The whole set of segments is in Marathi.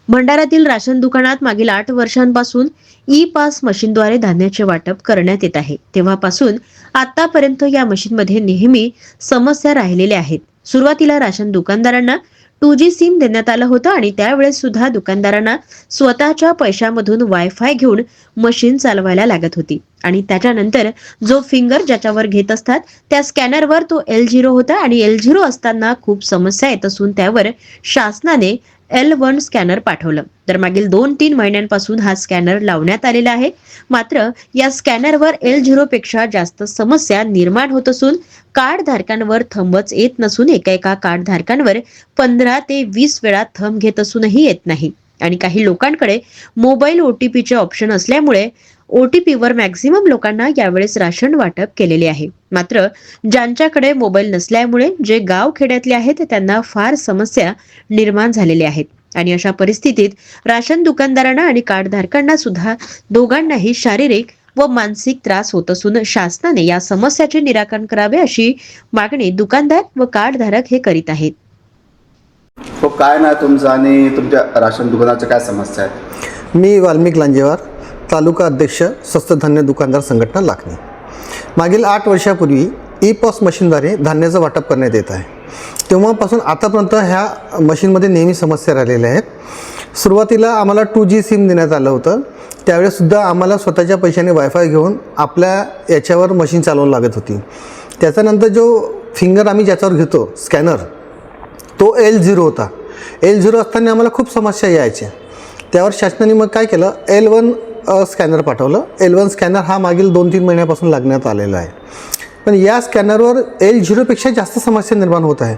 भंडाऱ्यातील राशन दुकानात मागील 8 वर्षांपासून ई पास मशीनद्वारे धान्याचे वाटप करण्यात येत आहे. तेव्हापासून आतापर्यंत या मशीनमध्ये नेहमी समस्या राहिलेल्या आहेत. सुरुवातीला राशन दुकानदारांना 2G सिम देण्यात आलं होतं आणि त्यावेळेस सुद्धा दुकानदारांना स्वतःच्या पैशामधून वायफाय घेऊन मशीन चालवायला लागत होती आणि त्याच्यानंतर जो फिंगर ज्याच्यावर घेत असतात त्या स्कॅनरवर तो L0 होता आणि L0 असताना खूप समस्या येत असून त्यावर शासनाने L1 स्कॅनर पाठवलं. तर मागील 2-3 महिन्यांपासून हा स्कॅनर लावण्यात आलेला आहे. मात्र या स्कॅनरवर L0 पेक्षा जास्त समस्या निर्माण होत असून कार्ड धारकांवर थंबच येत नसून एका कार्ड धारकांवर 15 ते 20 वेळा थंब घेत असूनही येत नाही आणि काही लोकांकडे मोबाईल OTPचे ऑप्शन असल्यामुळे OTPवर मॅक्झिमम लोकांना यावेळेस राशन वाटप केलेले आहे. मात्र ज्यांच्याकडे मोबाईल नसल्यामुळे जे गाव खेड्यातले आहेत त्यांना फार समस्या निर्माण झालेल्या आहेत आणि अशा परिस्थितीत राशन दुकानदारांना आणि कार्डधारकांना सुद्धा दोघांनाही शारीरिक व मानसिक त्रास होत असून शासनाने या समस्याचे निराकरण करावे अशी मागणी दुकानदार व कार्डधारक हे करीत आहेत. हो, काय ना तुमचं आणि तुमच्या राशन दुकानाच्या काय समस्या आहेत? मी वाल्मिक लांजेवार, तालुका अध्यक्ष स्वस्त धान्य दुकानदार संघटना लाखनी. मागील 8 वर्षापूर्वी ई पॉस मशीनद्वारे धान्याचं वाटप करण्यात येत आहे. तेव्हापासून आतापर्यंत ह्या मशीनमध्ये नेहमी समस्या राहिलेल्या आहेत. सुरुवातीला आम्हाला 2G सिम देण्यात आलं होतं. त्यावेळेससुद्धा आम्हाला स्वतःच्या पैशाने वायफाय घेऊन आपल्या याच्यावर मशीन चालवावं लागत होती. त्याच्यानंतर जो फिंगर आम्ही ज्याच्यावर घेतो स्कॅनर, तो L0 होता. L0 असताना आम्हाला खूप समस्या यायच्या. त्यावर शासनाने मग काय केलं, L1 स्कॅनर पाठवलं. L1 स्कॅनर हा मागील 2-3 महिन्यापासून लागण्यात आलेला आहे. पण या स्कॅनरवर L0पेक्षा जास्त समस्या निर्माण होत आहे.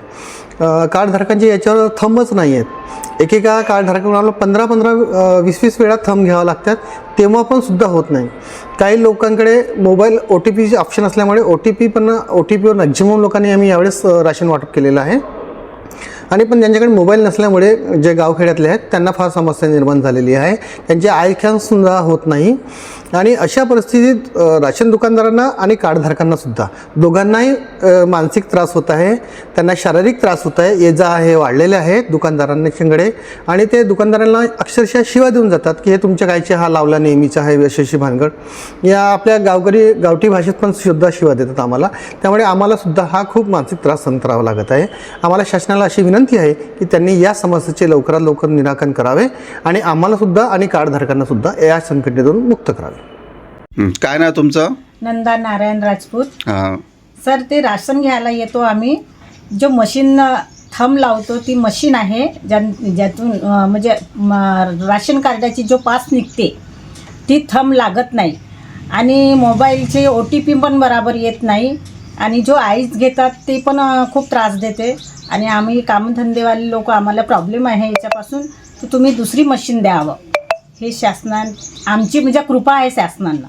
कार्डधारकांचे याच्यावर थंबच नाही आहेत. एकेका कार्डधारकांना 15-15, 20-20 वेळा थंब घ्यावं लागतात, तेव्हा पण सुद्धा होत नाही. काही लोकांकडे मोबाईल OTPचे ऑप्शन असल्यामुळे OTPवर मॅक्झिमम लोकांनी आम्ही यावेळेस राशन वाटप केलेलं आहे. आणि पण ज्यांच्याकडे मोबाईल नसल्यामुळे जे गावखेड्यातले आहेत त्यांना फार समस्या निर्माण झालेली आहे. त्यांचे आयख्यानसुद्धा होत नाही आणि अशा परिस्थितीत राशन दुकानदारांना आणि कार्डधारकांनासुद्धा दोघांनाही मानसिक त्रास होत आहे, त्यांना शारीरिक त्रास होत आहे. ये जा हे वाढलेले आहेत दुकानदारांच्याकडे आणि ते दुकानदारांना अक्षरशः शिवा देऊन जातात की हे तुमच्या गायचे हा लावला नेहमीचा आहे यशस्वी भानगड. या आपल्या गावठी भाषेत पण सुद्धा शिवा देतात आम्हाला. त्यामुळे आम्हालासुद्धा हा खूप मानसिक त्रास सहन करावा लागत आहे. आम्हाला शासनाला अशी विनंती आहे की त्यांनी या समस्येचे लवकरात लवकर निराकरण करावे आणि आम्हालासुद्धा आणि कार्डधारकांनासुद्धा या संकटातून मुक्त करावे. काय ना तुमचं? नंदा नारायण राजपूत. हां सर, ते राशन घ्यायला येतो आम्ही. जो मशीन थंब लावतो ती मशीन आहे ज्यातून म्हणजे राशन कार्डाची जो पास निघते ती थंब लागत नाही आणि मोबाईलचे OTP पण बराबर येत नाही आणि जो आईज घेतात ते पण खूप त्रास देते आणि आम्ही कामधंदेवाले लोक, आम्हाला प्रॉब्लेम आहे याच्यापासून. तर तुम्ही दुसरी मशीन द्यावं हे शासनाने, आमची म्हणजे कृपा आहे शासनाला.